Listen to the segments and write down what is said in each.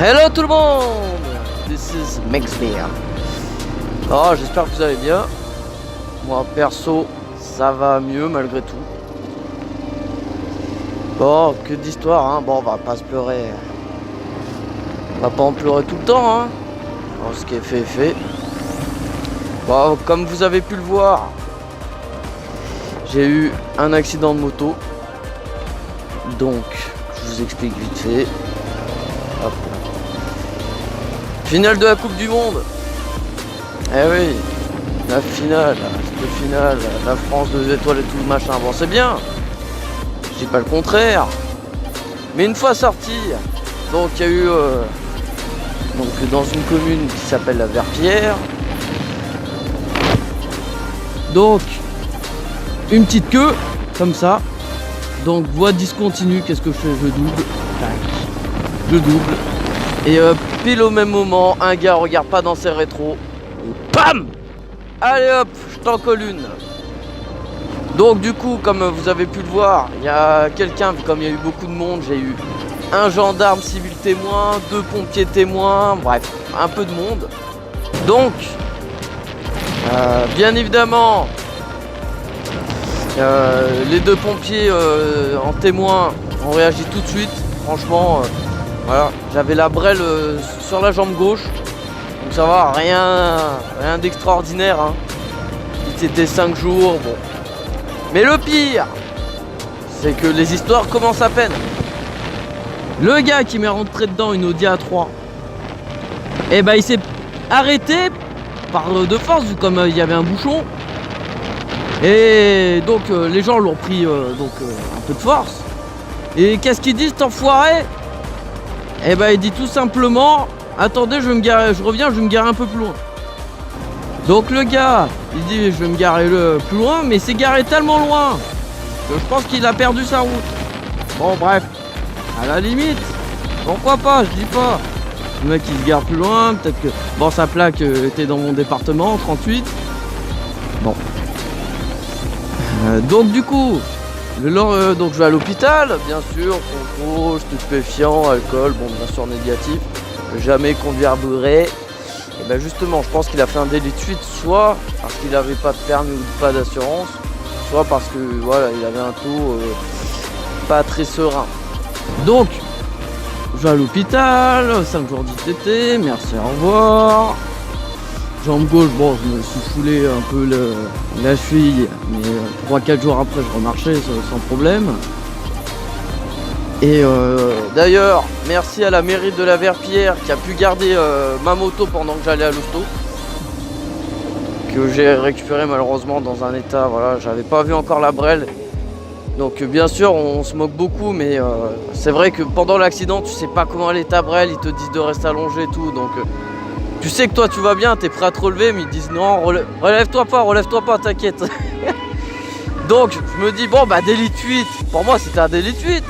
Hello tout le monde, this is Maxbeer. Oh, j'espère que vous allez bien. Moi perso, ça va mieux malgré tout. Bon, que d'histoire, hein. Bon, on va pas se pleurer. On va pas en pleurer tout le temps, hein. Bon, ce qui est fait est fait. Bon, comme vous avez pu le voir, j'ai eu un accident de moto. Donc, je vous explique vite fait. Hop. Finale de la Coupe du Monde. Eh oui, la finale, la France 2 étoiles et tout le machin. Bon, c'est bien. Je dis pas le contraire. Mais une fois sorti, donc il y a eu donc dans une commune qui s'appelle la Verpillière. Donc une petite queue comme ça. Donc voie discontinue, qu'est-ce que je fais? Je double. Tac. Je double. Et pile au même moment, un gars regarde pas dans ses rétros. Et bam! Allez hop, je t'en colle une. Donc du coup, comme vous avez pu le voir, il y a quelqu'un, comme il y a eu beaucoup de monde, j'ai eu un gendarme civil témoin, 2 pompiers témoins, bref, un peu de monde. Donc, bien évidemment, les 2 pompiers en témoin ont réagi tout de suite. Franchement, voilà, j'avais la brêle sur la jambe gauche, donc ça va, rien d'extraordinaire, hein. C'était 5 jours, bon. Mais le pire, c'est que les histoires commencent à peine. Le gars qui m'est rentré dedans une Audi A3, eh ben il s'est arrêté par de force, vu comme il y avait un bouchon. Et donc les gens l'ont pris un peu de force. Et qu'est-ce qu'il dit cet enfoiré? Eh ben il dit tout simplement: attendez, je reviens, je vais me garer un peu plus loin. Donc le gars, il dit: je vais me garer plus loin, mais il s'est garé tellement loin que je pense qu'il a perdu sa route. Bon bref, à la limite, pourquoi pas, je dis pas. Le mec il se gare plus loin, peut-être que... Bon, sa plaque était dans mon département, 38. Bon. Donc du coup, donc je vais à l'hôpital, bien sûr, contrôle, stupéfiant, alcool, bon bien sûr négatif, jamais conduire bourré. Et ben justement, je pense qu'il a fait un délit de fuite, soit parce qu'il n'avait pas de permis ou pas d'assurance, soit parce que voilà, il avait un taux pas très serein. Donc, je vais à l'hôpital, 5 jours d'ITT, merci, au revoir. Jambe gauche, bon, je me suis foulé un peu la cheville, mais 3-4 jours après, je remarchais sans problème. Et d'ailleurs, merci à la mairie de la Verpillière qui a pu garder ma moto pendant que j'allais à l'hosto, que j'ai récupéré malheureusement dans un état, voilà, j'avais pas vu encore la brêle. Donc bien sûr, on se moque beaucoup, mais c'est vrai que pendant l'accident, tu sais pas comment elle est ta brêle, ils te disent de rester allongé et tout, donc tu sais que toi tu vas bien, t'es prêt à te relever, mais ils disent non, relève-toi pas, t'inquiète. Donc je me dis, bon bah délit de fuite, pour moi c'était un délit de fuite.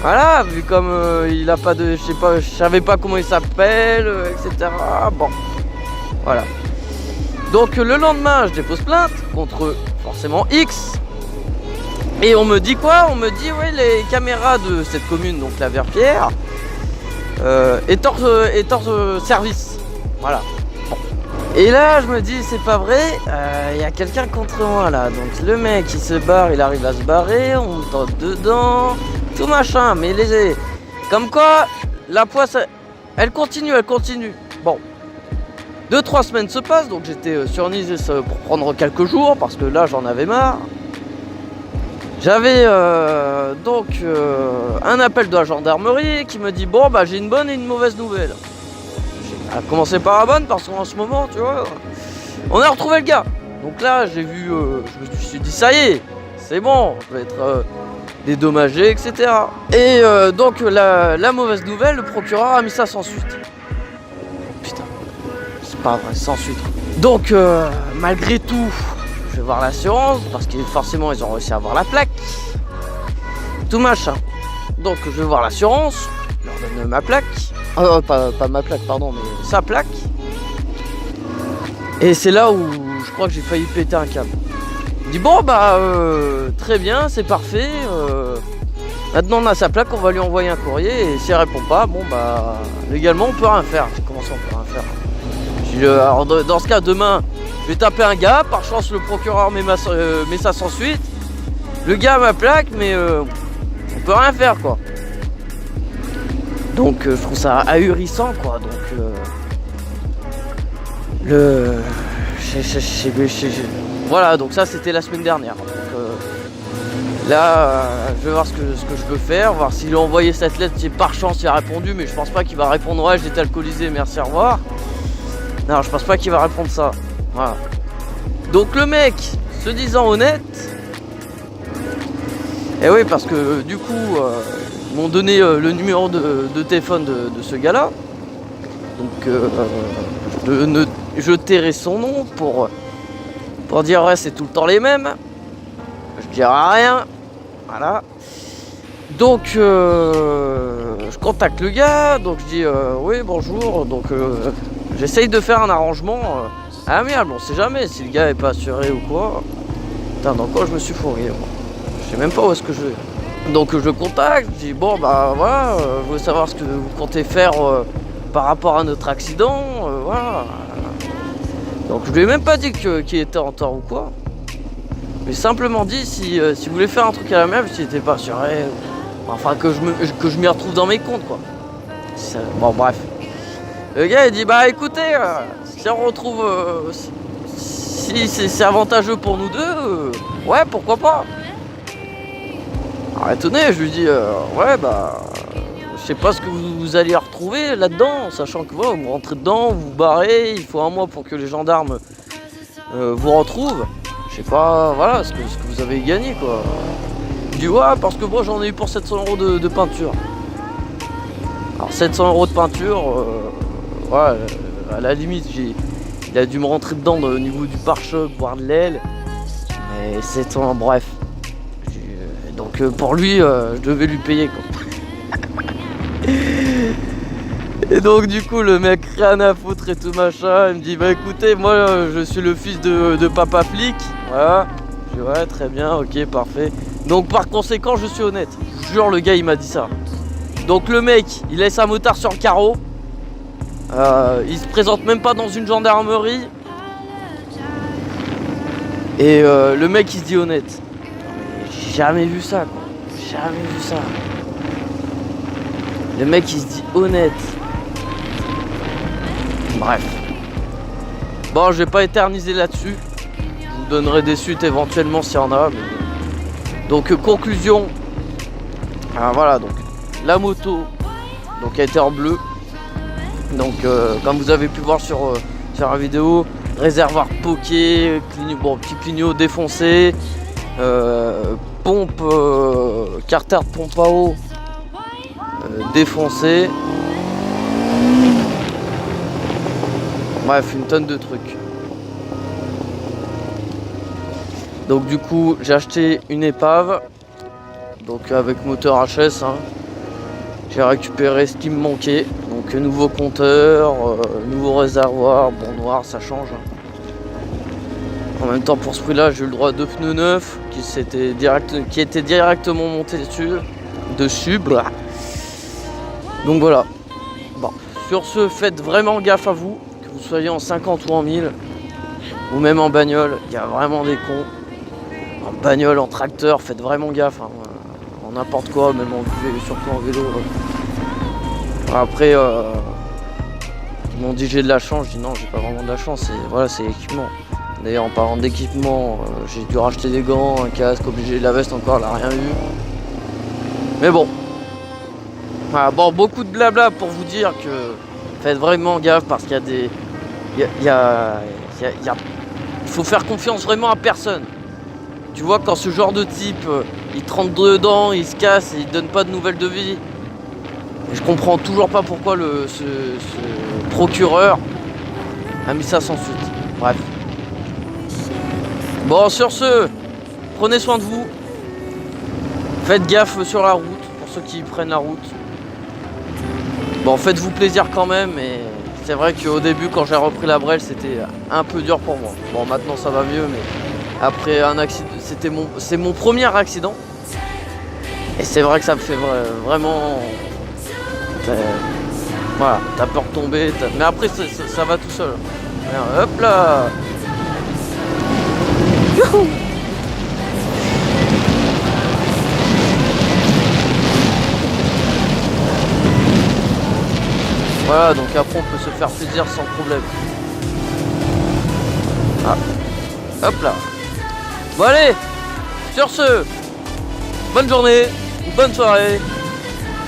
Voilà, vu comme il a pas de, je savais pas comment il s'appelle, etc. Bon, voilà. Donc le lendemain, je dépose plainte contre forcément X. Et on me dit quoi? On me dit, ouais, les caméras de cette commune, donc la Verpillière, est hors service. Voilà. Bon. Et là, je me dis, c'est pas vrai, il y a quelqu'un contre moi là. Donc le mec, il se barre, il arrive à se barrer, on tente dedans, tout machin. Mais comme quoi, la poisse, elle continue. Bon. 2-3 semaines se passent, donc j'étais sur Nice pour prendre quelques jours, parce que là, j'en avais marre. J'avais un appel de la gendarmerie qui me dit: bon bah j'ai une bonne et une mauvaise nouvelle. J'ai commencé par la bonne parce qu'en ce moment, tu vois, on a retrouvé le gars. Donc là j'ai vu, je me suis dit ça y est, c'est bon, je vais être dédommagé, etc. Et donc la mauvaise nouvelle, le procureur a mis ça sans suite. Putain, c'est pas vrai, sans suite. Donc malgré tout, je vais voir l'assurance parce que forcément ils ont réussi à avoir la plaque, tout machin. Donc je vais voir l'assurance, je leur donne ma plaque, pas ma plaque pardon, mais sa plaque. Et c'est là où je crois que j'ai failli péter un câble. Il dit: bon bah très bien, c'est parfait, Maintenant on a sa plaque, on va lui envoyer un courrier et si elle répond pas, bon bah légalement on peut rien faire. Comment ça on peut rien faire? Alors, dans ce cas, demain, je vais taper un gars, par chance le procureur met ça sans suite. Le gars a ma plaque, mais on peut rien faire quoi. Donc je trouve ça ahurissant quoi. Donc voilà, donc ça c'était la semaine dernière. Donc, là, je vais voir ce que je peux faire, voir s'il a envoyé cette lettre, si par chance il a répondu, mais je pense pas qu'il va répondre ouais j'étais alcoolisé, merci, au revoir. Non, je pense pas qu'il va répondre ça. Voilà. Donc le mec, se disant honnête, et oui parce que du coup ils m'ont donné le numéro de téléphone de ce gars-là. Donc je tairai son nom pour dire ouais c'est tout le temps les mêmes. Je dirai rien. Voilà. Donc je contacte le gars, donc je dis oui bonjour, donc j'essaye de faire un arrangement amiable, on sait jamais si le gars est pas assuré ou quoi. Putain, dans quoi je me suis fourré moi. Je sais même pas où est-ce que je vais. Donc je le contacte, je dis bon bah voilà, je veux savoir ce que vous comptez faire par rapport à notre accident, voilà. Donc je lui ai même pas dit qu'il était en tort ou quoi. Mais simplement dit si vous voulez faire un truc à la même, s'il était pas assuré, enfin que je m'y retrouve dans mes comptes quoi. Bon bref. Le gars il dit bah écoutez, si on retrouve si c'est avantageux pour nous deux, ouais pourquoi pas. Alors étonné, je lui dis ouais bah je sais pas ce que vous allez retrouver là-dedans, sachant que voilà, vous rentrez dedans, vous vous barrez, il faut un mois pour que les gendarmes vous retrouvent. Je sais pas, voilà, ce que vous avez gagné quoi. Je dis ouais parce que moi j'en ai eu pour 700 € de peinture. Alors 700 € de peinture, ouais, à la limite il a dû me rentrer dedans au niveau du pare-choc, voire de l'aile. Mais 700, bref. Donc pour lui, je devais lui payer quoi. Et donc du coup le mec rien à foutre et tout machin, il me dit bah écoutez moi je suis le fils de papa flic, voilà. Je dis ouais très bien, ok parfait. Donc par conséquent je suis honnête, je vous jure le gars il m'a dit ça. Donc le mec il laisse un motard sur le carreau, il se présente même pas dans une gendarmerie. Et le mec il se dit honnête. J'ai jamais vu ça quoi, jamais vu ça. Le mec il se dit honnête. Bref. Bon, je vais pas éterniser là-dessus. Je vous donnerai des suites éventuellement s'il y en a. Mais... Donc conclusion. Voilà donc la moto donc a été en bleu. Donc comme vous avez pu voir sur la vidéo, réservoir poqué, bon petit clignot défoncé, pompe carter de pompe à eau défoncé. Bref, une tonne de trucs. Donc du coup, j'ai acheté une épave. Donc avec moteur HS. Hein. J'ai récupéré ce qui me manquait. Donc nouveau compteur, nouveau réservoir. Bon noir, ça change. En même temps, pour ce prix-là, j'ai eu le droit à 2 pneus neufs qui étaient directement montés dessus. Blah. Donc voilà. Bon, sur ce, faites vraiment gaffe à vous. Vous soyez en 50 ou en 1000 ou même en bagnole, il y a vraiment des cons. En bagnole, en tracteur, faites vraiment gaffe. Hein. En n'importe quoi, même en vélo, surtout en vélo. Après, ils m'ont dit j'ai de la chance. Je dis non, j'ai pas vraiment de la chance. Voilà, c'est l'équipement. D'ailleurs, en parlant d'équipement, j'ai dû racheter des gants, un casque, obligé, la veste encore, elle a rien eu. Mais bon. Voilà, bon, beaucoup de blabla pour vous dire que faites vraiment gaffe parce qu'il y a des... Il faut faire confiance vraiment à personne. Tu vois, quand ce genre de type, il te rentre dedans, il se casse et il donne pas de nouvelles de vie. Et je comprends toujours pas pourquoi ce procureur a mis ça sans suite. Bref. Bon, sur ce, prenez soin de vous. Faites gaffe sur la route, pour ceux qui prennent la route. Bon, faites-vous plaisir quand même, mais c'est vrai qu'au début, quand j'ai repris la brelle, c'était un peu dur pour moi. Bon, maintenant ça va mieux, mais après un accident, c'est mon premier accident. Et c'est vrai que ça me fait vraiment... Voilà, t'as peur de tomber, mais après ça va tout seul. Hop là. Youhou. Voilà, donc après on peut se faire plaisir sans problème. Ah. Hop là. Bon allez, sur ce, bonne journée, bonne soirée.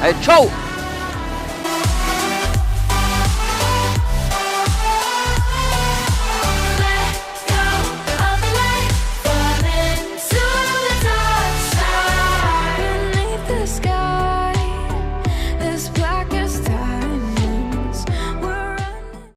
Allez, ciao.